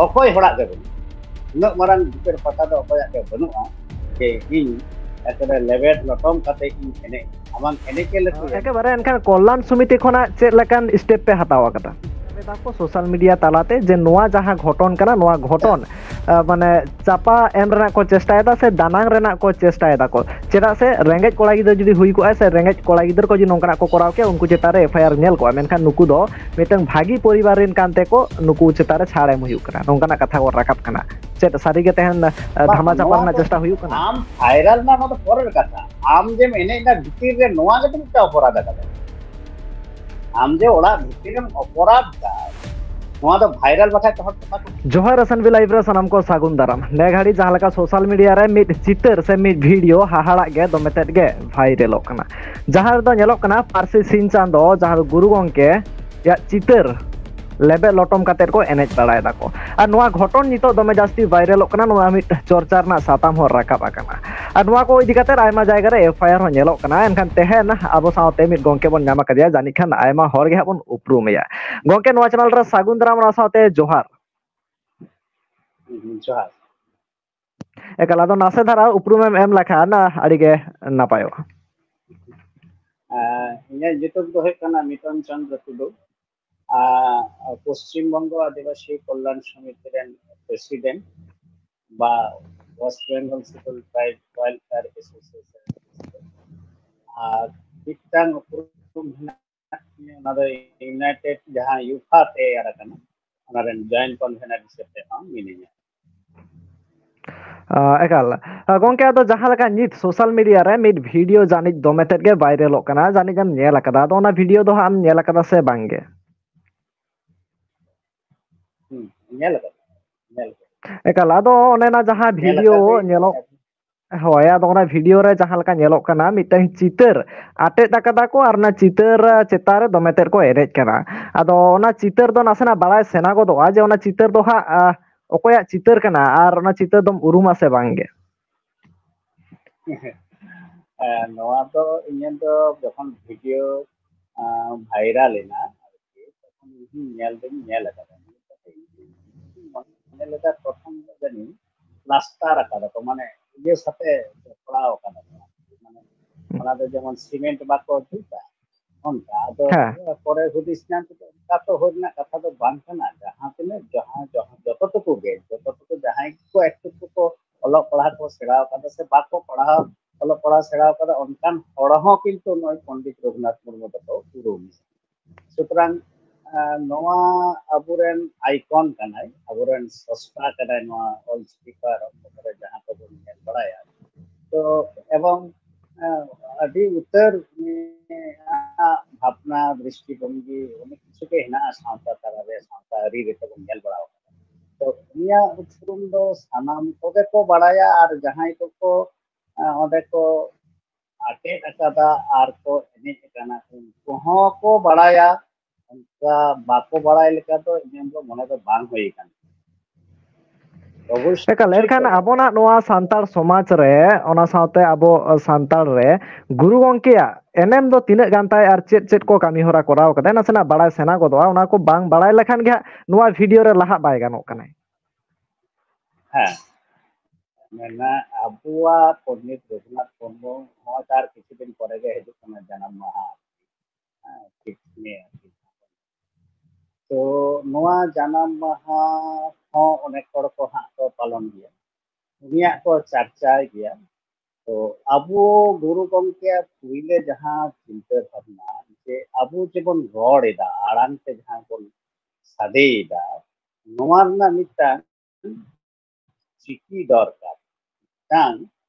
ᱚᱠᱚᱭ ᱦᱚᱲᱟᱜ ᱜᱮ ᱵᱟᱹᱱᱩᱜᱼᱟ ᱩᱱᱟᱹᱜ ᱢᱟᱨᱟᱝ ᱵᱩᱠᱟᱹᱨ ᱯᱟᱛᱟ ᱫᱚ ᱚᱠᱚᱭᱟᱜ ᱜᱮ ᱵᱟᱹᱱᱩᱜᱼᱟ ᱡᱮ ᱤᱧ ᱮᱠবারে লেবেট লটম কাতে ইন এনে আমার এনেকে লটুয়ে একেবারে এনখান কল্যাণ সমিতি খনা চেদ লেকান স্টেপ পে হাতাও আকাদা ᱫᱟᱠᱚ ᱥᱳᱥᱟᱞ ᱢᱤᱰᱤᱭᱟ ᱛᱟᱞᱟᱛᱮ ᱡᱮ ᱱᱚᱣᱟ ᱡᱟᱦᱟᱸ ᱜᱷᱚᱴᱚᱱ ᱠᱟᱱᱟ ᱱᱚᱣᱟ ᱜᱷᱚᱴᱚᱱ ᱢᱟᱱᱮ ᱪᱟᱯᱟ ᱮᱢ ᱨᱮᱱᱟᱜ ᱠᱚ ᱪᱮᱥᱴᱟᱭᱮᱫᱟ ᱥᱮ ᱫᱟᱱᱟᱝ ᱨᱮᱱᱟᱜ ᱠᱚ ᱪᱮᱥᱴᱟᱭᱮᱫᱟ ᱠᱚ ᱪᱮᱫᱟᱜ ᱥᱮ ᱨᱮᱸᱜᱮᱡ ᱠᱚᱲᱟ ᱜᱤᱫᱽᱨᱟᱹ ᱡᱩᱫᱤ ᱦᱩᱭ ᱠᱚᱜᱼᱟ ᱥᱮ ᱨᱮᱸᱜᱮᱡ ᱠᱚᱲᱟ ᱜᱤᱫᱽᱨᱟᱹ ᱠᱚ ᱡᱩᱫᱤ ᱱᱚᱝᱠᱟᱱᱟᱜ ᱠᱚ ᱠᱚᱨᱟᱣ ᱠᱮᱭᱟ ᱩᱱᱠᱩ ᱪᱮᱛᱟᱱ ᱨᱮ ᱮᱯᱷᱟᱭᱟᱨ ᱧᱮᱞ ᱠᱚᱜᱼᱟ ᱢᱮᱱᱠᱷᱟन ᱱᱩᱠᱩ ᱫᱚ ᱢᱤᱫᱴᱟᱝ ᱵᱷᱟᱹᱜᱤ ᱯᱚᱨᱤᱵᱟᱨ ᱨᱮᱱ ᱠᱟᱱ ᱛᱮᱠᱚ ᱱᱩᱠᱩ ᱪᱮᱛᱟन ᱨᱮ ᱪᱷᱟᱲ ᱮᱢ ᱦᱩᱭᱩᱜ ᱠᱟᱱᱟ ᱱᱚᱝᱠᱟᱱᱟᱜ ᱠᱟᱛᱷᱟ ᱠᱚ ᱨᱟᱠᱟᱵ ᱠᱟᱱᱟ ᱪᱮᱫ ᱥᱟᱹᱨᱤᱜᱮ ᱛᱮᱦᱮᱧ ᱫᱷᱟᱢᱟ ᱪᱟᱯᱟ ᱨᱮᱱᱟᱜ ᱪᱮᱥᱴᱟ ᱦᱩᱭᱩᱜ ᱠᱟᱱᱟ আম ভাইরাল না তো পরের কথা আম যে এনে না ভিতর রে নোয়া গে তুমি অপরাধ আকাদা আম যে ওড়া ভিতর রে অপরাধ দা নোয়া তো ভাইরাল বাখায় তো जोहार एसएनबी लाइव रे सनाम को सागुन दाराम ने घड़ी जहां लका सोशल मीडिया रे मिड चितर से मिड वीडियो हाहाड़ा गे दोमेतेट गे भाइरलोग कना जहां दो नेलोग कना पारसी सिन चांदो जहां गुरु गंके या चितर लेबे लटम कातेर को एनेज बाड़ाय दाको और नोआ घटन नितो दमे जास्ती भाइरलोग कना नोआ मिड चर्चा रना साताम हो राकाब आकना और नोआ को इदि कातेर आयमा जायगा रे एफआईआर हो नेलोग कना एनखान तेहेन आबो सावते मिड गंके बन नामा कदिया जानि खान आयमा हर गे हाबन उपरुमया गंके नोआ चैनल रे सागुन दाराम ना सावते जोहार জোহার एकाला दो नासे धारा उपरुम एम लखान अड़ीगे नापायो ইᱧাᱜ ᱧᱩᱛᱩᱢ ᱫᱚ ᱦᱩᱭᱩᱜ ᱠᱟᱱᱟ মিটন চন্দ্র টুডু পশ্চিমবঙ্গ আদিবাসী কল্যাণ সমিতির প্রেসিডেন্ট বা West Bengal civil tribe welfare association আর মিটটাং উপরুম ᱚᱱᱟ ᱫᱚ ᱤউᱱᱟইটেড ᱡᱟᱦᱟᱸ ᱭᱩᱯᱷᱟ ᱛᱮᱭᱟᱨ ᱟᱠᱟᱱᱟ ᱚᱱᱟ ᱨᱮᱱ ᱡᱚᱭᱮᱱᱴ ᱠᱚᱱভᱮᱱᱟᱨ ᱦᱤᱥᱟᱹᱵ ᱛᱮ ᱦᱚᱸ ᱢᱤᱱᱟᱹᱧᱟ एकाल गंके आदो जहां लका नित सोशल मीडिया रे मिड वीडियो जानि दोमेतेट गे वायरलोग कना जानि गम नेल अकदा आदो ओना वीडियो दो हम नेल अकदा से बांगे ᱧᱮᱞ ᱟᱠᱟᱫᱟ ᱧᱮᱞ एकाल आदो ओने ना जहां वीडियो ᱟᱠᱟᱫᱟᱹᱧ नेलो होय आदो ओना वीडियो रे जहां लका नेलोग कना मिटन चितर आटेट अकदा को और ना चितर चेतारे दोमेतेट को एरेज कना आदो ओना चितर दो नासेना बाड़ाय सेना गोदोआ जे ओना चितर दो हा ओकोया चितर कना और ओना चितर दम उरुमा से बांगे ᱱᱚᱣᱟ ᱫᱚ ᱤᱧᱟᱹᱜ ᱫᱚ ᱡᱚᱠᱷᱚᱱ ᱵᱷᱤᱰᱤᱭᱳ ᱵᱷᱟᱭᱨᱟᱞ ᱮᱱᱟ তখন ᱤᱧ ᱧᱮᱞ ᱫᱩᱧ ᱧᱮᱞ ᱟᱠᱟᱫᱟ ᱢᱚᱱᱮ ᱞᱮᱫᱟ প্রথম জানি প্লাস্টার আকাদা তো মানে ইয়ে সাথে জড়াও আকাদা মানে ওনা ᱫᱚ যেমন সিমেন্ট বাকো ᱴᱷᱤᱠᱟ ᱚᱱᱠᱟ ᱟᱫᱚ ᱯᱚᱨᱮ ᱦᱩᱫᱤᱥ ᱧᱟᱢ ᱠᱟᱛᱮ ᱚᱱᱠᱟ ᱛᱚ ᱦᱩᱭ ᱨᱮᱱᱟᱜ ᱠᱟᱛᱷᱟ ᱫᱚ ᱵᱟᱝ ᱠᱟᱱᱟ ᱡᱟᱦᱟᱸ ᱛᱤᱱᱟᱹᱜ ᱡᱚᱛᱚᱴᱩᱠᱩ ᱜᱮ ᱡᱚᱛᱚᱴᱩᱠু ᱡᱟᱦᱟᱸᱭ ᱠᱚ একটু को ᱚᱞᱚᱜ ᱯᱟᱲᱦᱟᱜ ᱠᱚ ᱥᱮᱬᱟ ᱟᱠᱟᱫᱟ ᱥᱮ ᱵᱟᱠᱚ ᱯᱟᱲᱦᱟᱣ ᱚᱞᱚᱜ ᱯᱟᱲᱦᱟᱣ ᱥᱮᱬᱟ ᱟᱠᱟᱫᱟ ᱚᱱᱠᱟᱱ ᱦᱚᱲ ᱦᱚᱸ ᱠᱤᱱᱛᱩ ᱱᱚᱜᱼᱚᱭ ᱯᱚᱱᱰᱤᱛ ᱨᱚᱜᱷᱩᱱᱟথ ᱢᱩᱨᱢᱩ ᱫᱚᱠᱚ ᱩᱨᱩᱢ সুতরাং ᱱᱚᱣᱟ ᱟᱵᱚᱨᱮᱱ আইকন ᱠᱟᱱᱟᱭ ᱟᱵᱚᱨᱮᱱ ᱥᱚᱥᱛᱟ ᱠᱟᱱᱟᱭ ᱱᱚᱣᱟ ᱚᱞᱪᱤᱠᱤ ᱠᱚᱨᱮ ᱡᱟᱦᱟᱸ ᱠᱚᱵᱚᱱ ᱧᱮᱞ ᱵᱟᱲᱟᱭᱟ তো এবং ᱟᱹᱰᱤ ᱩᱛᱟᱹᱨ ভাবনা দৃষ্টিভঙ্গি অনেক কিছুকে হেনাᱜᱼᱟ ᱥᱟᱶᱛᱟ ᱛᱟᱞᱟᱨᱮ ᱥᱟᱶᱛᱟ ᱟᱹᱨᱤ ᱨᱮ ᱛᱮᱵᱚᱱ ᱧᱮᱞ ᱵᱟᱲᱟ ᱟᱠᱟᱫᱟ তো ᱩᱱᱤᱭᱟᱜ ᱩᱯᱨᱩᱢ ᱫᱚ ᱥᱟᱱᱟᱢ ᱠᱚᱜᱮ ᱠᱚ ᱵᱟᱲᱟᱭᱟ ᱟᱨ ᱡᱟᱦᱟᱸᱭ ᱠᱚᱠᱚ ᱚᱸᱰᱮ ᱠᱚ ᱟᱴᱮᱫ ᱟᱠᱟᱫᱟ ᱟᱨ ᱠᱚ ᱮᱱᱮᱡ ᱟᱠᱟᱱᱟ ᱩᱱᱠᱩ ᱦᱚᱸ ᱠᱚ ᱵᱟᱲᱟᱭᱟ ᱚᱱᱠᱟ ᱵᱟᱠᱚ ᱵᱟᱲᱟᱭ ᱞᱮᱠᱟ ᱫᱚ ᱤᱧᱟᱹᱜ ᱫᱚ ᱢᱚᱱᱮ ᱫᱚ ᱵᱟᱝ ᱦᱩᱭ ᱟᱠᱟᱱᱟ एकाल एनखान आबोना नोआ सांतार समाज रे ओना सावते आबो सांतार रे गुरु गंकेया एनएम दो तिनक गानताय आर चेत चेत को कामी होरा कराव कदा नासेना बाड़ाय सेना गोदवा ओना को बांग बाड़ाय लेखान गे नोआ वीडियो रे लाहा बाय गानोक कनाय হ্যাঁ ᱢᱮᱱᱟ ᱟᱵᱚᱣᱟᱜ ᱯᱚᱱᱰᱤᱛ ᱨᱚᱜᱷᱩᱱᱟথ ᱢᱩᱨᱢᱩ ᱦᱚᱸ ᱛᱟᱨ কিছুদিন পরে ᱜᱮ ᱦᱤᱡᱩᱜ ᱠᱟᱱᱟ ᱡᱟᱱᱟᱢ ᱢᱟᱦᱟ ᱴᱷᱤᱠ ᱱᱤᱭᱟᱹ তো ᱱᱚᱣᱟ ᱡᱟᱱᱟᱢ ᱢᱟᱦᱟ ᱦᱚᱸ ᱚনেক ᱦᱚᱲ ᱠᱚ ᱦᱟᱸᱜ ᱠᱚ ᱯᱟᱞᱚᱱ ᱜᱮᱭᱟ ᱩᱱᱤᱭᱟᱜ ᱠᱚ ᱪᱟᱨᱪᱟᱭ ᱜᱮᱭᱟ তো ᱟᱵᱚ ᱜᱩᱨᱩ ᱜᱚᱢᱠᱮᱭᱟᱜ ᱯᱩᱭᱞᱟᱹ ᱡᱟᱦᱟᱸ ᱪᱤᱱᱛᱟᱹ ᱵᱷᱟᱵᱱᱟ ᱡᱮ ᱟᱵᱚ ᱡᱮᱵᱚᱱ ᱨᱚᱲ ᱮᱫᱟ ᱟᱲᱟᱝ ᱛᱮ ᱡᱟᱦᱟᱸ ᱵᱚᱱ ᱥᱟᱰᱮᱭᱮᱫᱟ ᱱᱚᱣᱟ ᱨᱮᱱᱟᱜ ᱢᱤᱫᱴᱟᱝ ᱪᱤᱠᱤ ᱫᱚᱨᱠᱟর ᱢᱤᱫᱴᱟᱝ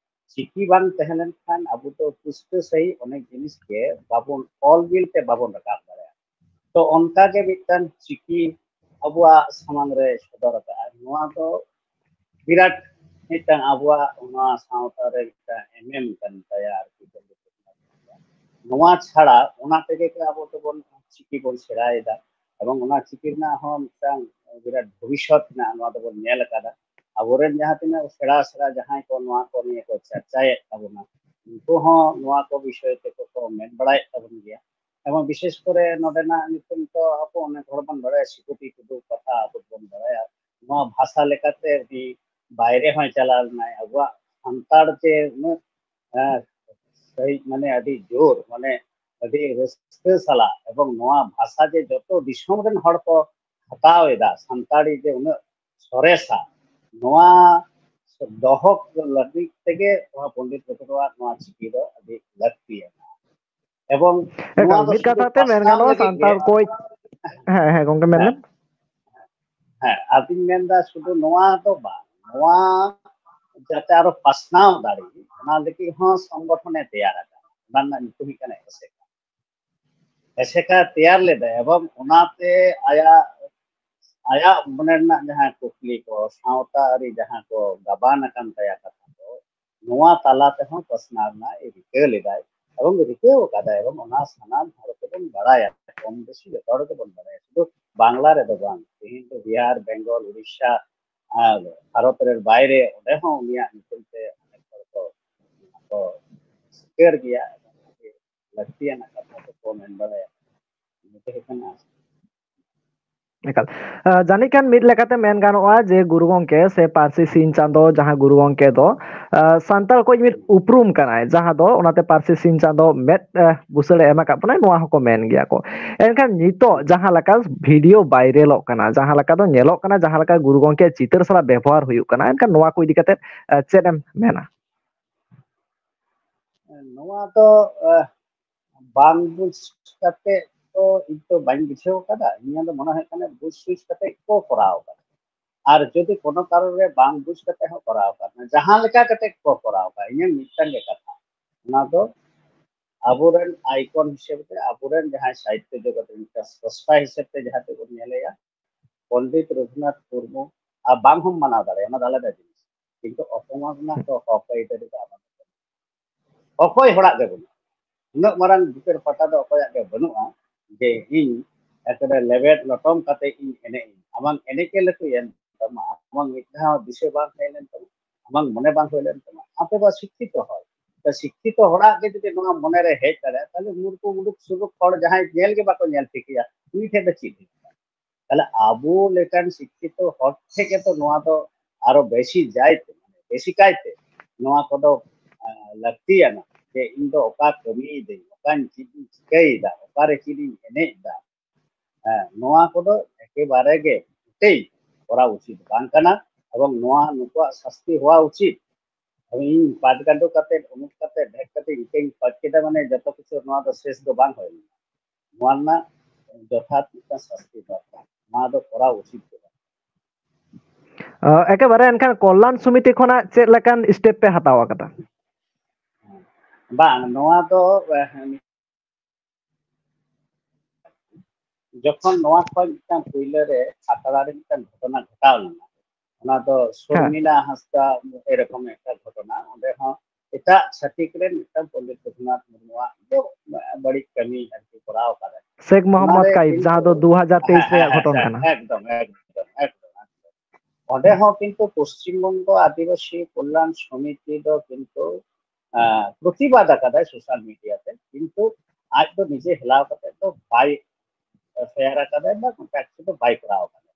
ᱪᱤᱠᱤ ᱵᱟᱝ ᱛᱟᱦᱮᱸ ᱞᱮᱱᱠᱷᱟᱱ ᱟᱵᱚ ᱫᱚ ᱯᱩᱥᱴᱟᱹ ᱥᱟᱺᱦᱤᱡ ᱚনেক ᱡᱤᱱᱤᱥ ᱜᱮ ᱵᱟᱵᱚᱱ ᱚᱞ ᱵᱤᱞ ᱛᱮ ᱵᱟᱵᱚᱱ ᱨᱟᱠᱟᱵ ᱫᱟᱲᱮᱭᱟᱜᱼᱟ তো ᱚᱱᱠᱟᱜᱮ ᱢᱤᱫᱴᱟᱝ ᱪᱤᱠᱤ ᱟᱵᱚᱣᱟᱜ ᱥᱟᱢᱟᱝ ᱨᱮ ᱥᱚᱫᱚᱨ ᱟᱠᱟᱜᱼᱟ ᱱᱚᱣᱟ ᱫᱚ বিরাট মিটাং আবহাওয়া ওনা সাঁওতারে একটা এমএম কান তায়া আর কি নোয়া ছাড়া ওনা থেকে আবো তো বন চিকি বন সেরাইদা এবং ওনা চিকির না হম মিটাং বিরাট ভবিষ্যৎ না নোয়া তো বন নেল কাদা আবরেন যাহা তিনা সেরা সেরা যাহাই কো নোয়া কো নিয়ে কো চর্চায় আবনা উনকু হন নোয়া কো বিষয় তে কো মেন বাড়াই আবন গিয়া এবং বিশেষ করে নডেনা নিতুম তো আপো অনেক হড় বন বাড়ায় সিকুটি টুডু কথা আপো বন বাড়ায় ᱱᱚᱣᱟ ᱵᱷᱟষᱟ ᱞᱮᱠᱟᱛᱮ ᱩᱱᱤ ᱵᱟᱭᱨᱮ ᱦᱚᱸᱭ ᱪᱟᱞᱟᱣ ᱞᱮᱱᱟᱭ ᱟᱵᱚᱣᱟᱜ ᱥᱟᱱᱛᱟᱲ ᱡᱮ ᱩᱱᱟᱹᱜ ᱥᱟᱹᱦᱤᱡ ᱢᱟᱱᱮ ᱟᱹᱰᱤ ᱡᱳᱨ ᱢᱟᱱᱮ ᱟᱹᱰᱤ ᱨᱟᱹᱥᱠᱟᱹ ᱥᱟᱞᱟᱜ ᱮᱵᱚᱝ ᱱᱚᱣᱟ ᱵᱷᱟষᱟ ᱡᱮ ᱡᱚᱛᱚ ᱫᱤᱥᱚᱢ ᱨᱮᱱ ᱦᱚᱲ ᱠᱚ ᱦᱟᱛᱟᱣ ᱮᱫᱟ ᱥᱟᱱᱛᱟᱲᱤ ᱡᱮ ᱩᱱᱟᱹᱜ ᱥᱚᱨᱮᱥᱟ ᱱᱚᱣᱟ ᱫᱚᱦᱚ ᱞᱟᱹᱜᱤᱫ ᱛᱮᱜᱮ ᱱᱚᱣᱟ ᱯᱚᱸᱰᱤᱛ ᱨᱚᱜᱷᱩᱱᱟᱛᱷ ᱱᱚᱣᱟ ᱪᱤᱠᱤ ᱫᱚ ᱟᱹᱰᱤ ᱞᱟᱹᱠᱛᱤᱭᱟᱱᱟ ᱮᱵᱚᱝ ᱱᱚᱣᱟ ᱮᱠᱟᱞ ᱫᱚ ᱢᱤᱫ ᱥᱩᱫᱷᱩ ᱠᱟᱛᱷᱟ ᱛᱮ ᱢᱮᱱ ᱯᱟᱥᱱᱟᱣ ᱜᱟᱱᱚᱜᱼᱟ ᱞᱟᱹᱜᱤᱫ ᱜᱮ ᱥᱟᱱᱛᱟᱲ ᱠᱚ ᱦᱮᱸ ᱜᱚᱝᱠᱮ ᱢᱮᱱ ᱦᱮᱸ ᱞᱮᱢ ᱦᱮᱸ ᱟᱫᱚᱧ ᱢᱮᱱᱫᱟ ᱥᱩᱫᱷᱩ ᱱᱚᱣᱟ ᱫᱚ ᱵᱟᱝ ᱱᱚᱣᱟ যাতে আরো পাসনাও দাঁড়িয়ে ᱚᱱᱟ ᱞᱟᱹᱜᱤᱫ ᱦᱚᱸ ᱥᱚᱝᱜᱚᱴᱷᱚᱱᱮ ᱛᱮᱭᱟᱨ ᱟᱠᱟᱫᱟ ᱚᱱᱟ ᱨᱮᱱᱟᱜ ᱧᱩᱛᱩᱢ ᱦᱩᱭᱩᱜ ᱠᱟᱱᱟ ᱮᱥᱮᱠᱟ ᱮᱥᱮᱠᱟ ᱛᱮᱭᱟᱨ ᱞᱮᱫᱟ ᱮᱵᱚᱝ ᱚᱱᱟᱛᱮ ᱟᱭᱟᱜ ᱢᱚᱱᱮ ᱨᱮᱱᱟᱜ ᱡᱟᱦᱟᱸ ᱠᱩᱠᱞᱤ ᱠᱚ ᱥᱟᱶᱛᱟ ᱟᱹᱨᱤ ᱡᱟᱦᱟᱸ ᱠᱚ ᱜᱟᱵᱟᱱ ᱟᱠᱟᱱ ᱛᱟᱭᱟ ᱠᱟᱛᱷᱟ ᱠᱚ ᱱᱚᱣᱟ ᱛᱟᱞᱟ ᱛᱮᱦᱚᱸ ᱯᱟᱥᱱᱟᱣ ᱨᱮᱱᱟᱜ ᱨᱤᱠᱟᱹ ᱞᱮᱫᱟᱭ ᱮᱵᱚᱝ ᱨᱤᱠᱟᱹ ᱟᱠᱟᱫᱟᱭ ᱮᱵᱚᱝ ᱚᱱᱟ ᱥᱟᱱᱟᱢ ᱦᱚᱲ ᱠᱚᱵᱚᱱ ᱵᱟᱲᱟᱭᱟ ᱠᱚᱢ ᱵᱮᱥᱤ ᱡᱚᱛᱚ ᱦᱚᱲ ᱜᱮᱵᱚᱱ ᱵᱟᱲᱟᱭᱟ শুধু বাংলা রেদো বাং তেহেᱧ ᱫᱚ বিহার বেঙ্গল উড়িষ্যা আর ভারত ᱨᱮ ᱵᱟᱭᱨᱮ ᱚᱸᱰᱮ ᱦᱚᱸ ᱩᱱᱤᱭᱟᱜ ᱧᱩᱛᱩᱢ ᱛᱮ অনেক ᱦᱚᱲ ᱠᱚ ᱥᱤᱠᱟᱹᱨ ᱜᱮᱭᱟ ᱞᱟᱹᱠᱛᱤᱭᱟᱱᱟᱜ ᱠᱟᱛᱷᱟ ᱠᱚ ᱢᱮᱱ ᱵᱟᱲᱟᱭᱟ ᱱᱤᱛᱚᱜ ᱦᱩᱭᱩᱜ ᱠᱟᱱᱟ ᱮᱠᱟᱞ ᱡᱟᱹᱱᱤᱡ ᱠᱷᱟᱱ ᱢᱤᱫ ᱞᱮᱠᱟᱛᱮ ᱢᱮᱱ ᱜᱟᱱᱚᱜᱼᱟ ᱡᱮ ᱜᱩᱨᱩ ᱜᱚᱝᱠᱮ ᱥᱮ ᱯᱟᱹᱨᱥᱤ ᱥᱤᱧ ᱪᱟᱸᱫᱳ ᱡᱟᱦᱟᱸ ᱜᱩᱨᱩ ᱜᱚᱝᱠᱮ ᱫᱚ ᱥᱟᱱᱛᱟᱲ ᱠᱚ ᱢᱤᱫ ᱩᱯᱨᱩᱢ ᱠᱟᱱᱟᱭ ᱡᱟᱦᱟᱸ ᱫᱚ ᱚᱱᱟᱛᱮ ᱯᱟᱹᱨᱥᱤ ᱥᱤᱧ ᱪᱟᱸᱫᱳ ᱢᱮᱫ ᱵᱩᱥᱟᱹᱲᱮ ᱮᱢ ᱟᱠᱟᱫ ᱵᱚᱱᱟᱭ ᱱᱚᱣᱟ ᱦᱚᱸᱠᱚ ᱢᱮᱱ ᱜᱮᱭᱟ ᱠᱚ ᱮᱱᱠᱷᱟᱱ ᱱᱤᱛᱚᱜ ᱡᱟᱦᱟᱸ ᱞᱮᱠᱟ ᱵᱷᱤᱰᱤᱭᱳ ᱵᱷᱟᱭᱨᱟᱞᱚᱜ ᱠᱟᱱᱟ ᱡᱟᱦᱟᱸ ᱞᱮᱠᱟ ᱫᱚ ᱧᱮᱞᱚᱜ ᱠᱟᱱᱟ ᱡᱟᱦᱟᱸ ᱞᱮᱠᱟ ᱜᱩᱨᱩ ᱜᱚᱝᱠᱮ ᱪᱤᱛᱟᱹᱨ ᱥᱟᱞᱟᱜ ᱵᱮᱵᱚᱦᱟᱨ ᱦᱩᱭᱩᱜ ᱠᱟᱱᱟ ᱮᱱᱠᱷᱟᱱ ᱱᱚᱣᱟ ᱠᱚ ᱤᱫᱤ ᱠᱟᱛᱮ ᱪᱮᱫ ᱮᱢ ᱢᱮᱱᱟ ᱱᱚᱣᱟ ᱫᱚ ᱵᱟᱝ ᱵᱩᱡᱽ ᱠᱟᱛᱮ ᱛᱚ ᱤᱧ ᱛᱚ ᱵᱟᱹᱧ ᱵᱩᱡᱷᱟᱹᱣ ᱠᱟᱫᱟ ᱤᱧᱟᱹᱜ ᱫᱚ ᱢᱚᱱᱮ ᱦᱩᱭᱩᱜ ᱠᱟᱱᱟ ᱵᱩᱡᱽ ᱥᱩᱡᱽ ᱠᱟᱛᱮ ᱠᱚ ᱠᱚᱨᱟᱣ ᱠᱟᱫᱟ আর যদি কোনো কারণে বাং বুঝ কাতে হো করাও কারণে জাহাঁ লেখা কাতে কো করাও কা ইᱧ মিটাং গে কথা ᱚᱱᱟ ᱫᱚ ᱟᱵᱚᱨᱮᱱ ᱟᱭᱠᱚᱱ ᱦᱤᱥᱟᱹᱵ ᱛᱮ ᱟᱵᱚᱨᱮᱱ ᱡᱟᱦᱟᱸᱭ ᱥᱟᱦᱤᱛᱛᱚ ᱡᱚᱜᱚᱛ ᱨᱮᱱ ᱥᱨᱚᱥᱴᱟ ᱦᱤᱥᱟᱹᱵ ᱛᱮ ᱡᱟᱦᱟᱸ ᱛᱮᱵᱚᱱ ᱧᱮᱞᱮᱭᱟ ᱯᱚᱸᱰᱤᱛ ᱨᱚᱜᱷᱩᱱᱟথ ᱢᱩᱨᱢᱩ আর বাং ᱦᱚᱸ ᱢᱟᱱᱟᱣ ᱫᱟᱲᱮᱭᱟᱜᱼᱟ ᱚᱱᱟ ᱫᱚ ᱟᱞᱟᱫᱟ ᱡᱤᱱᱤᱥ ᱠᱤᱱᱛᱩ ᱚᱯᱚᱢᱟᱱ ᱨᱮᱱᱟᱜ ᱫᱚ ᱦᱚᱠ ᱟᱹᱭᱫᱟᱹᱨ ᱫᱚ ᱟᱢᱟᱜ ᱚᱠᱚᱭ ᱦᱚᱲᱟᱜ ᱜᱮ ᱵᱟᱹᱱᱩᱜᱼᱟ ᱩᱱᱟᱹᱜ ᱢᱟᱨᱟᱝ ᱵᱩᱠᱟᱹᱨ ᱯᱟᱴᱟ ᱫᱚ ᱚᱠᱚᱭᱟᱜ ᱜᱮ ᱵᱟᱹᱱᱩᱜᱼᱟ ᱡᱮ ᱤᱧ ᱮᱠবারে লেবেট লটম কাতে ইᱧ এনে আমাং এনেকে ᱞᱟᱹᱴᱩᱭᱮᱱ ᱛᱟᱢᱟ amang mid dhaw dishe bang ᱦᱮᱡ ᱞᱮᱱ ᱛᱟᱢᱟ amang ᱢᱚᱱᱮ ᱵᱟᱝ ᱦᱩᱭ ᱞᱮᱱ ᱛᱟᱢᱟ ᱟᱯᱮ ᱵᱟ ᱥᱤᱠᱠᱷᱤᱛᱚ ᱦᱚᱲ ᱥᱤᱠᱠᱷᱤᱛᱚ ᱦᱚᱲᱟᱜ ᱜᱮ ᱡᱩᱫᱤ ᱱᱚᱣᱟ ᱢᱚᱱᱮ ᱨᱮ ᱦᱮᱡ ᱫᱟᱲᱮᱭᱟᱜᱼᱟ ᱛᱟᱦᱞᱮ ᱢᱩᱨᱠᱷ ᱢᱩᱞᱩᱠ ᱥᱩᱞᱩᱠ ᱦᱚᱲ ᱡᱟᱦᱟᱸᱭ ᱧᱮᱞ ᱜᱮ ᱵᱟᱠᱚ ᱧᱮᱞ ᱴᱷᱤᱠᱮᱭᱟ ᱩᱱᱤ ᱴᱷᱮᱱ ᱫᱚ ᱪᱮᱫ তাহলে আবু লেকান শিক্ষিত হক থেকে তো নোয়া তো আরো বেশি যাইতে বেশি কাইতে নোয়া কদো লাক্তিয়ানা যে ইন দো ওকা কমি দেই ওকান চিদি চিকাইদা ওকারে চিদি এনেদা নোয়া কদো একেবারে গে তেই করা উচিত বাং কানা এবং নোয়া নুকুয়া শাস্তি হওয়া উচিত ᱤᱧ ᱯᱟᱴᱜᱟᱸᱰᱳ ᱠᱟᱛᱮ ᱩᱢᱩᱠ ᱠᱟᱛᱮ ᱰᱷᱮᱠ ᱠᱟᱛᱮ ᱤᱧ ᱯᱟᱴ ᱠᱮᱫᱟ ᱢᱟᱱᱮ ᱡᱚᱛᱚ ᱠᱤᱪᱷᱩ ᱱᱚᱣᱟ ᱫᱚ শেষ ᱫᱚ ᱵᱟᱝ ᱦᱩᱭ ᱱᱚᱣᱟ ᱨᱮᱱᱟᱜ যথার্থ মিটার শাস্তি দরকার ᱱᱚᱣᱟ ᱫᱚ করা উচিত একেবারে এনখান কল্যাণ সমিতি খোনা ᱪᱮᱫ ᱞᱮᱠᱟᱱ স্টেপ ᱯᱮ ᱦᱟᱛᱟᱣ ᱟᱠᱟᱫᱟ ᱵᱟᱝ ᱱᱚᱣᱟ ᱫᱚ যখন নোয়া খয় মিটাং পইলে রে আতড়া রে মিটাং ঘটনা ঘটাও লনা ᱚᱱᱟ ᱫᱚ হ্যাঁ শর্মিলা হাসদা এরকম একটা ঘটনা ᱚᱸᱰᱮ ᱦᱚᱸ ᱮᱴᱟᱜ ᱪᱷᱟᱹᱛᱤᱠ ᱨᱮᱱ ᱢᱤᱫᱴᱟᱝ ᱯᱚᱸᱰᱤᱛ ᱨᱚᱜᱷᱩᱱᱟথ ᱢᱩᱨᱢᱩᱣᱟᱜ ᱫᱚ ᱵᱟᱹᱲᱤᱡ ᱠᱟᱹᱢᱤ ᱟᱨᱠᱤ ᱠᱚᱨᱟᱣ ᱠᱟᱫᱟ শেখ মোহাম্মদ ᱚᱱᱟᱨᱮ কাইফ কিন্তু ᱡᱟᱦᱟᱸ ᱫᱚ 2023 ᱨᱮᱭᱟᱜ ᱜᱷᱚᱴᱚᱱ হ্যাঁ ᱠᱟᱱᱟ একদম একদম একদম ᱚᱸᱰᱮ ᱦᱚᱸ কিন্তু পশ্চিমবঙ্গ আদিবাসী কল্যাণ সমিতি ᱫᱚ কিন্তু প্রতিবাদ আকাদায় সোশ্যাল মিডিয়াতে কিন্তু আজ তো নিজে হেলাও কাতে তো বাই শেয়ার আকাদায় বা কন্ট্যাক্ট তো বাই করাও কাদা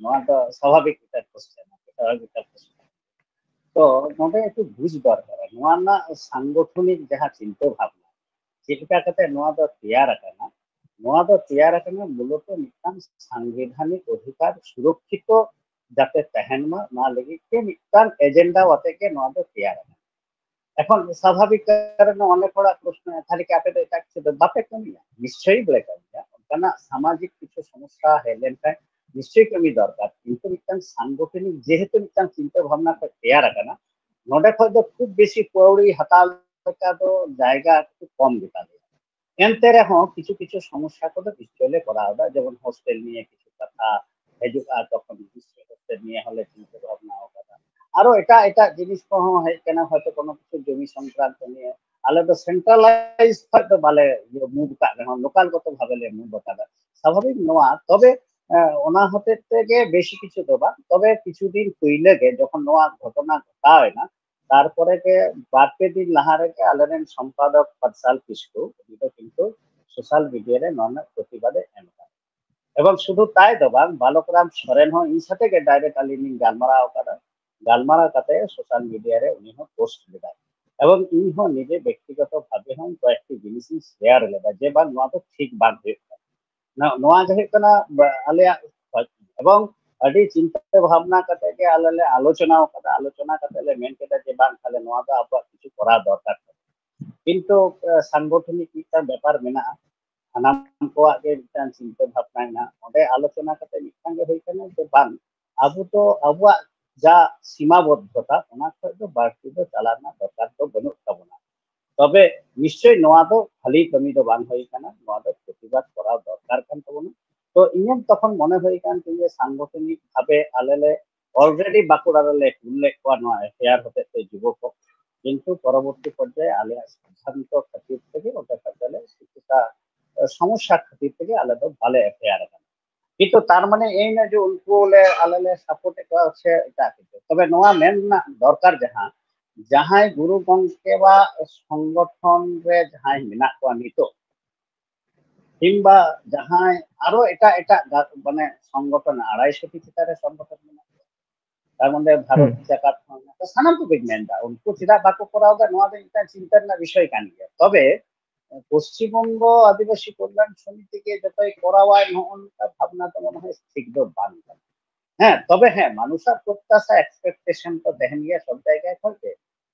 নোয়া তো স্বাভাবিক একটা কোশ্চেন স্বাভাবিক একটা কোশ্চেন তো নোডে একটু বুঝ দরকার নোয়া না সাংগঠনিক যাহা চিন্তা ভাবনা যেটা কাতে নোয়া তো তৈয়ার আকানা নোয়া তো তৈয়ার আকানা মূলত মিটাং সাংবিধানিক অধিকার সুরক্ষিত যাতে তাহেন মা না লাগি কে মিটাং এজেন্ডা ওয়াতে কে নোয়া তো তৈয়ার আকানা এখন স্বাভাবিক কারণে অনেক বড় প্রশ্ন তাহলে কি আপনি এটা কিছু বাপে কমিয়া নিশ্চয়ই বলে কমিয়া কারণ সামাজিক কিছু সমস্যা হেলেন নিশ্চয়ই কমি দরকার কিন্তু মিটাং সাংগঠনিক যেহেতু মিটাং চিন্তা ভাবনা কে তৈয়ার আকানা নোডে খয় তো খুব বেশি পৌড়ি হাতাল লেকা তো জায়গা একটু কম দিতা এনতে রেহো কিছু কিছু সমস্যা কত নিশ্চয়ই করা হবে যেমন হোস্টেল নিয়ে কিছু কথা তখন হোস্টেল নিয়ে হলে চিন্তা ভাবনা কথা আরো এটা এটা জিনিস কহো হয় কেন হয়তো কোনো কিছু জমি সংক্রান্ত নিয়ে আলে তো সেন্ট্রালাইজ হয়তো বলে মুভ কা লোকালগত ভাবে মুভ কাদা স্বাভাবিক নোয়া তবে ওনা হতে থেকে বেশি কিছু দেবা তবে কিছুদিন কইলে গে যখন নোয়া ঘটনা ঘটা হয় না তারপরে কে বারপে দিন লাহারে কে আলেন সম্পাদক ফরসাল কিসকু এটা কিন্তু সোশ্যাল মিডিয়ারে নন প্রতিবাদে এম এবং শুধু তাই ᱫᱚ ᱵᱟᱝ বালকরাম সরেন ᱦᱚᱸ ᱤᱧ ᱥᱟᱛᱮ ᱜᱮ ᱰᱟᱭᱨᱮক্ᱴ ᱟᱹᱞᱤᱧ ᱞᱤᱧ ᱜᱟᱞᱢᱟᱨᱟᱣ ᱟᱠᱟᱫᱟ ᱜᱟᱞᱢᱟᱨᱟᱣ ᱠᱟᱛᱮ ᱥᱳᱥᱟᱞ ᱢᱤᱰᱤᱭᱟ ᱨᱮ ᱩᱱᱤ ᱦᱚᱸ ᱯᱳᱥᱴ ᱞᱮᱫᱟᱭ এবং ᱤᱧ ᱦᱚᱸ ᱱᱤᱡᱮ ব্যক্তিগত ভাবে ᱦᱚᱸ কয়েকটি জিনিসᱤᱧ শেয়ার লেদা ᱡᱮ ᱵᱟᱝ ᱱᱚᱣᱟ ᱫᱚ ᱴᱷᱤᱠ ᱵᱟᱝ ᱦᱩᱭᱩᱜ ᱠᱟᱱᱟ ᱱᱚᱣᱟ ᱜᱮ ᱦᱩᱭᱩᱜ ᱠᱟᱱᱟ ᱟᱞᱮᱭᱟᱜ এবং ᱟᱹᱰᱤ ᱪᱤᱱᱛᱟᱹ ᱵᱷᱟᱵᱱᱟ ᱠᱟᱛᱮ ᱜᱮ ᱟᱞᱮ ᱞᱮ ᱟᱞᱳᱪᱚᱱᱟ ᱟᱠᱟᱫᱟ ᱟᱞᱳᱪᱚᱱᱟ ᱠᱟᱛᱮ ᱞᱮ ᱢᱮᱱ ᱠᱮᱫᱟ ᱡᱮ ᱵᱟᱝ ᱛᱟᱦᱞᱮ ᱱᱚᱣᱟ ᱫᱚ ᱟᱵᱚᱣᱟᱜ কিছু করা দরকার কিন্তু সাংগঠনিক একটা ব্যাপার মেনাᱜᱼᱟ ᱥᱟᱱᱟᱢ ᱠᱚᱣᱟᱜ ᱜᱮ ᱢᱤᱫᱴᱟᱝ ᱪᱤᱱᱛᱟᱹ ᱵᱷᱟᱵᱱᱟ ᱢᱮᱱᱟᱜᱼᱟ ᱚᱸᱰᱮ ᱟᱞᱳᱪᱚᱱᱟ ᱠᱟᱛᱮ ᱢᱤᱫᱴᱟᱝ ᱜᱮ ᱦᱩᱭ ᱠᱟᱱᱟ ᱡᱮ ᱵᱟᱝ ᱟᱵᱚ ᱫᱚ ᱟᱵᱚᱣᱟᱜ ᱡᱟ সীমাবদ্ধতা ᱚᱱᱟ ᱠᱷᱚᱡ ᱫᱚ ᱵᱟᱹᱲᱛᱤ ᱫᱚ ᱪᱟᱞᱟᱜ ᱨᱮᱱᱟᱜ ᱫᱚᱨᱠᱟর ᱫᱚ ᱵᱟᱹᱱᱩᱜ ᱛᱟᱵᱚᱱᱟ তবে নিশ্চয়ই ᱱᱚᱣᱟ ᱫᱚ ᱠᱷᱟᱹᱞᱤ ᱠᱟᱹᱢᱤ ᱫᱚ ᱵᱟᱝ ᱦᱩᱭ ᱠᱟᱱᱟ ᱱᱚᱣᱟ ᱫᱚ প্রতিবাদ করা দরকার কান তাবᱚᱱᱟ তো ইᱧᱟᱹᱜ তখন মনে হই কান যে সাংগঠনিক ভাবে আলেলে অলরেডি বাঁকুড়া রে উল্লেখ করা নয় এফআইআর হতে যুবক কিন্তু পরবর্তী পর্যায়ে আলিয়া সিদ্ধান্ত খাতির থেকে ওটা কাটালে কিছুটা সমস্যা খাতির থেকে আলাদা ভালো এফআইআর কিন্তু তার মানে এই না যে উনকু বলে আলালে সাপোর্ট এটা হচ্ছে এটা কিন্তু তবে নোয়া মেন না দরকার যাহা যাহাই গুরু গঙ্কে বা সংগঠন রে যাহাই মেনা কোয়া নিত কিংবা যাহাই আরো এটা এটা মানে সংগঠন 250টি চিতারে সংগঠন মেনা তার মধ্যে ভারত জাকাত সানাম তো বিগমেন্ডা উনকু চিদা বাকো করাওদা নোয়া দে এটা চিন্তার না বিষয় কান গিয়া তবে পশ্চিমবঙ্গ আদিবাসী কল্যাণ সমিতিকে যতই করাওয়ায় নটা ভাবনা তো মনে হয় ঠিক দো বান হ্যাঁ তবে হ্যাঁ মানুষের প্রত্যাশা এক্সপেকটেশন তো দেখেন গিয়া সব জায়গায় থাকে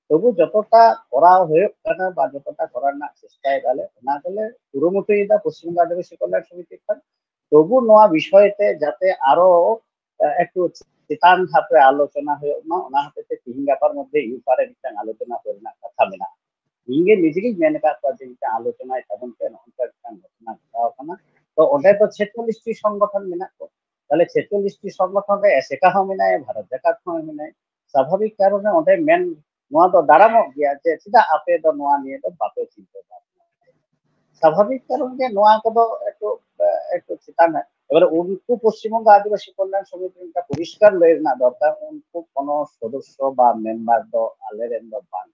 তবু যতটা করা হয়ে কানা বা যতটা করার না চেষ্টায় গেলে না গেলে পুরোমুটি দা পশ্চিমবঙ্গ আদিবাসী কল্যাণ সমিতি খান তবু নোয়া বিষয়তে যাতে আরো একটু চিতান ধাপে আলোচনা হয়ে না ওনা হতে তিহিং গাপার মধ্যে ইউপারে মিটাং আলোচনা করে না কথা মেনা ইংগে নিজেকে মেন কাজ করতে একটা আলোচনায় তখন কেন অন্তর ঘটনা ঘটাও কানা তো ওটা তো 46টি সংগঠন মেনা তাহলে 46টি সংগঠনে এসেকা হও মেনায় ভারত জাকাত হও মেনায় স্বাভাবিক কারণে ওটা মেন নোয়া তো দাঁড়ামো গিয়া যে চিদা আপে তো নোয়া নিয়ে তো বাপে চিন্তা স্বাভাবিক কারণে নোয়া কদো একটু একটু চিন্তা না এবারে উনকু পশ্চিমবঙ্গ আদিবাসী কল্যাণ সমিতিটা পরিষ্কার লয়ের না দরকার উনকু কোন সদস্য বা মেম্বার তো আলেরেন দো বান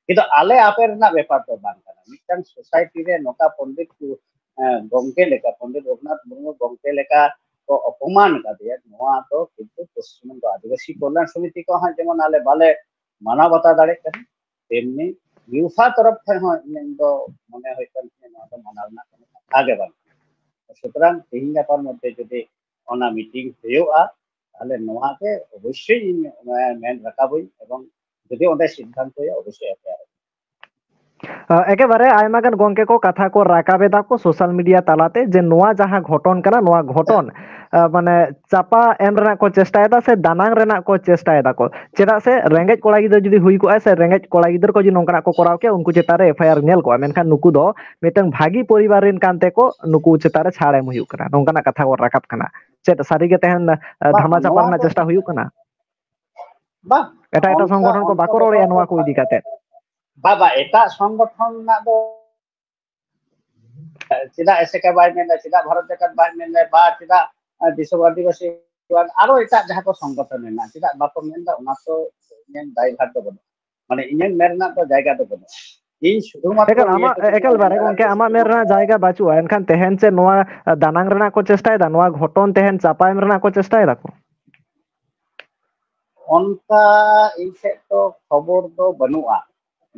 কিন্তু আলে আপের না ব্যাপার তো বান কানা মিটাং সোসাইটি রে নকা পণ্ডিত গঙ্কে লেখা পণ্ডিত রঘুনাথ মুর্মু গঙ্কে লেখা তো অপমান কাদিয়া নোয়া তো কিন্তু পশ্চিমবঙ্গ আদিবাসী কল্যাণ সমিতি কো হয় যেমন আলে বালে মানবতা দাঁড়ে কেন তেমনি ইউফা তরফ থেকে হয় ইন্দ মনে হয় নোয়া তো মানার না আগে বান সুতরাং তিহিং গাপার মধ্যে যদি অনা মিটিং হয়েওয়া তাহলে নোয়াকে অবশ্যই মেন রাখাবই এবং যদি ওদের সিদ্ধান্ত হয় অবশ্যই এফআইআর একেবারে আইমাগান গঙ্কে কো কথা কো রাকাবে দাকো সোশ্যাল মিডিয়া তালাতে যে নোয়া যাহা ঘটন কানা নোয়া ঘটন মানে চাপা এম রেনা কো চেষ্টায়দা সে দানাং রেনা কো চেষ্টায়দা কো চেদা সে রেঙ্গেজ কোড়া গিদর যদি হুই কো সে রেঙ্গেজ কোড়া গিদর কো যদি নংকানা কো করাও কে উনকু চেতারে এফআইআর নেল কো মেনখান নুকু দো মিটাং ভাগি পরিবার রেন কানতে কো নুকু চেতারে ছাড় এম হুইউ কানা নংকানা কথা কো রাকাব কানা চেত সারিগে তেহেন ধামা চাপার না চেষ্টা হুইউ কানা বা এটা এটা সংগঠন কো বাকো রড়ে নোয়া কো ইদি কাতে বাবা এটা সংগঠন না তো চিদা এসেকা বাই মেনা চিদা ভারত জাকাত বাই মেনা বা চিদা বিশ্ব আদিবাসী আরো এটা যাহা কো সংগঠন না চিদা বাকো মেনদা ওনা তো ইন্ডিয়ান দায়ভার তো বনো মানে ইন্ডিয়ান মেরনা তো জায়গা তো বনো এই শুধুমাত্র একাল বারে গঙ্কে আমা মেরনা জায়গা বাচুয়া এনখান তেহেন সে নোয়া দানাং রেনা কো চেষ্টায়দা নোয়া ঘটন তেহেন চাপাইম রেনা কো চেষ্টায়দা কো অনকা এই তো খবর তো বানুয়া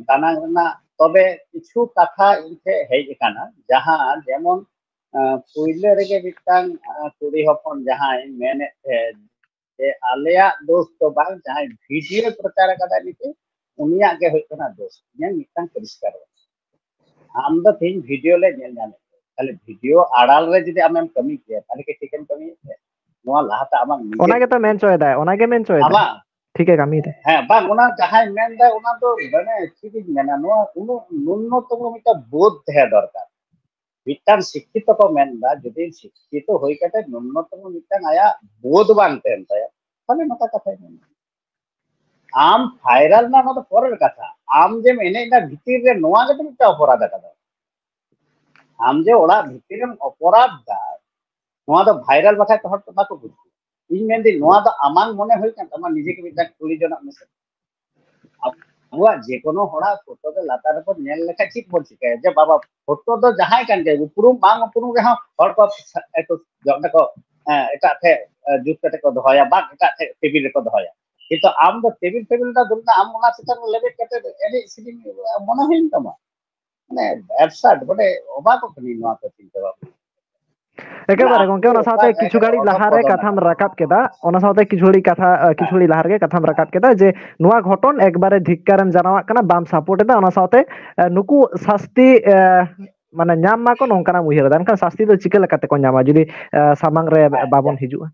দানাং রেনা তবে কিছু কথা ইনতে হেই কানা যাহা যেমন পুইলে রেগে বিটাং কুড়ি হপন যাহাই মেনে যে আলেয়া দোষ তো বাং যাহাই ভিডিও প্রচার কাদা নিতে উনিয়া গে হইতো না দোষ ইয়া মিটাং পরিষ্কার আম দো তিন ভিডিও লে নেল জানে তাহলে ভিডিও আড়াল রে যদি আমি কমি কিয়া তাহলে কি ঠিকন কমি নোয়া লাহাতা আমার ওনাকে তো মেন চয় দেয় ওনাকে মেন চয় দেয় ঠিক আছে কামি দেয় হ্যাঁ বা ওনা যাহাই মেন দেয় ওনা তো মানে ঠিক মেনা নোয়া উনো ন্যূনতম মিটা বোধ দেয়া দরকার মিটাং শিক্ষিত কো মেন দা যদি শিক্ষিত হই কাতে ন্যূনতম মিটাং আয়া বোধবান তেন তায়া তাহলে নটা কথা আম ভাইরাল না তো পরের কথা আম যে মেনে না ভিতর রে নোয়া গে তুমি অপরাধ কাদা আম যে ওড়া ভিতর অপরাধ দা নোয়া তো ভাইরাল বাথায় তো হট বাকো বুঝি ইন মেন দি নোয়া তো আমাং মনে হই কান তোমার নিজেকে বিটা কুড়ি জন মেসে abuak je kono hora foto de latar por nyel lekha chik bon chikaya je baba foto do jahay kan ge uprum bang uprum reha hor ko eto jokna ko eta the jut kate ko dohoya ba eta the table ko dohoya কিন্তু am do table da dulna am ona setan lebe kate eni sidin mona hin tama মানে absurd বটে অবাক করি নোয়া তো চিন্তা ভাবনা একেবারে গঙ্কে ওনা সাথে কিছু গাড়ি লাহারে কথাম রাকাব কেদা ওনা সাথে কিছুড়ি লাহারে কথাম রাকাব কেদা যে নোয়া ঘটন একবারে ধিক্কারম জানাওয়া কানা বাম সাপোর্ট এদা ওনা সাথে নুকু শাস্তি মানে ñam mako nongkana muhir dan kan শাস্তি do chika lekate ko ñama judi samang re babon hijua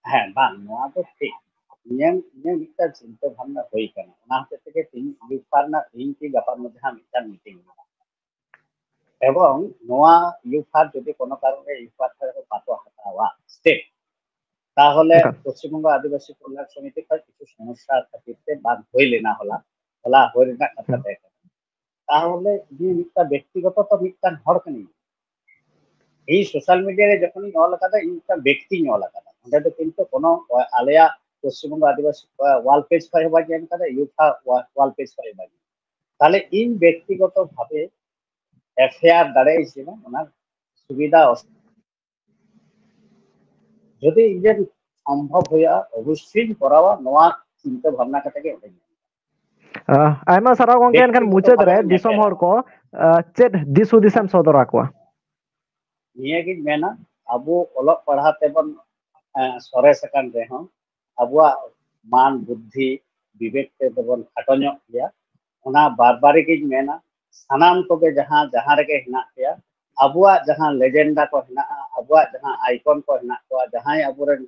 হ্যাঁ বাং নোয়া তো ঠিক নিয়ম একটা চিন্তা ভাবনা হই কেন ওনা হাতে থেকে তিন ইউফার না তিন কি ব্যাপার মধ্যে আমি একটা মিটিং এবং নোয়া ইউফার যদি কোনো কারণে ইউফার থেকে পাতো হাতাওয়া স্টেপ তাহলে পশ্চিমবঙ্গ আদিবাসী কল্যাণ সমিতি কিছু সমস্যা থাকতে বাদ হইলে না হলা হইলে না কথা দেখা তাহলে যে একটা ব্যক্তিগত তো মিটান হর কানি এই সোশ্যাল মিডিয়ারে যখনই নলা কাদা একটা ব্যক্তি নলা কাদা ওটা তো কিন্তু কোনো আলেয়া পশ্চিমবঙ্গ আদিবাসী ওয়াল পেজ করে বাজেন কাদা ইউফা ওয়াল পেজ করে বাজে তাহলে ইন ব্যক্তিগত ভাবে এফআইআর দাঁড়াইছে না ওনার সুবিধা যদি ইজেন সম্ভব হইয়া অবশ্যই করাওয়া নোয়া চিন্তা ভাবনা কাটাকে ওঠে আইমা সারা গঙ্কে এনখান মুচাদ রে দিসম হর ko চেদ দিসু দিসম সদর আকwa নিয়াগি মেনা আবু অলক পড়াতে বন সরে সকান রে হন আবুয়া মান বুদ্ধি বিবেক তে বন খাটন্য গিয়া ওনা বারবারে কি মেনা সানাম কোগে जहां রেগে হিনা পেয়া আবুয়া जहां লেজেন্ডা কো হিনা আবুয়া जहां আইকন কো হিনা কো जहां আবুরেন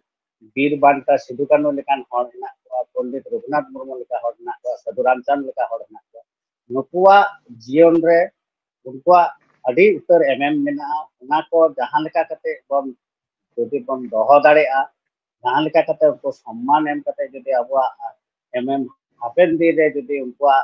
বীর বান্টা সিধু কানু লেকান হর হিনা কো পণ্ডিত রঘুনাথ মুর্মু লেকা হর হিনা কো সাধু রামচন্দ্র লেকা হর হিনা কো নুকুয়া জীবন রে উনকুয়া আদি উত্তর এমএম মেনা ওনা কো जहां লেকা কাতে বন যদি বন দহ দাড়েয়া जहां লেকা কাতে উনকো সম্মান এম কাতে যদি আবুয়া এমএম হাপেন দিয়ে যদি উনকুয়া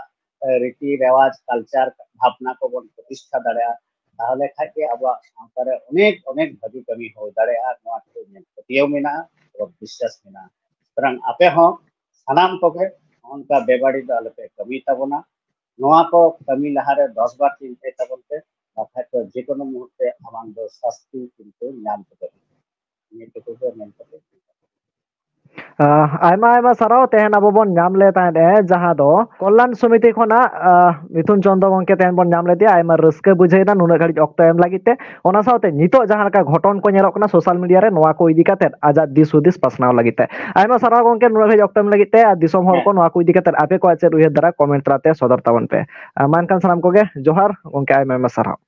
রীতি রেওয়াজ কালচার ভাবনা को বন প্রতিষ্ঠা দাঁড়ায়া তাহলে খাকে আবুয়া সাঁতারে অনেক অনেক ভাবি কমি হয়ে দাঁড়ায়া নোয়া তো পতিও মেনা और বিশ্বাস মেনা সুতরাং আপে হন সানাম কোকে উনকা বেবাড়ি দ আলপে কমি তাবনা নোয়া को কমি লাহারে 10 বার চিন্তা তাবনতে বাকি তো যে কোনো মুহূর্তে আমাদের শাস্তি কিন্তু নাম করতে নিতে তো মেন করতে আইমা আইমা সারাও তেহেন আবো বন ñam le তাই যাহা দো কল্যাণ সমিতি খনা মিথুন চন্দ্র গঙ্কে তেহেন বন ñam le দিয়া আইমা রস্কে বুঝাই না নুনা ঘাড়ি অক্ত এম লাগিতে ওনা সাথে নিতো যাহা কা ঘটন কো ñelok না সোশ্যাল মিডিয়া রে নোয়া কো ইদি কাতে আজাদ দিস উদিস পাসনাও লাগিতে আইমা সারাও গঙ্কে নুনা ঘাড়ি অক্ত এম লাগিতে আর দিসম হর কো নোয়া কো ইদি কাতে আপে কো আছে রুহে দ্বারা কমেন্ট রাতে সদর তাবন পে মানকান সালাম কোগে জোহার গঙ্কে আইমা আইমা সারাও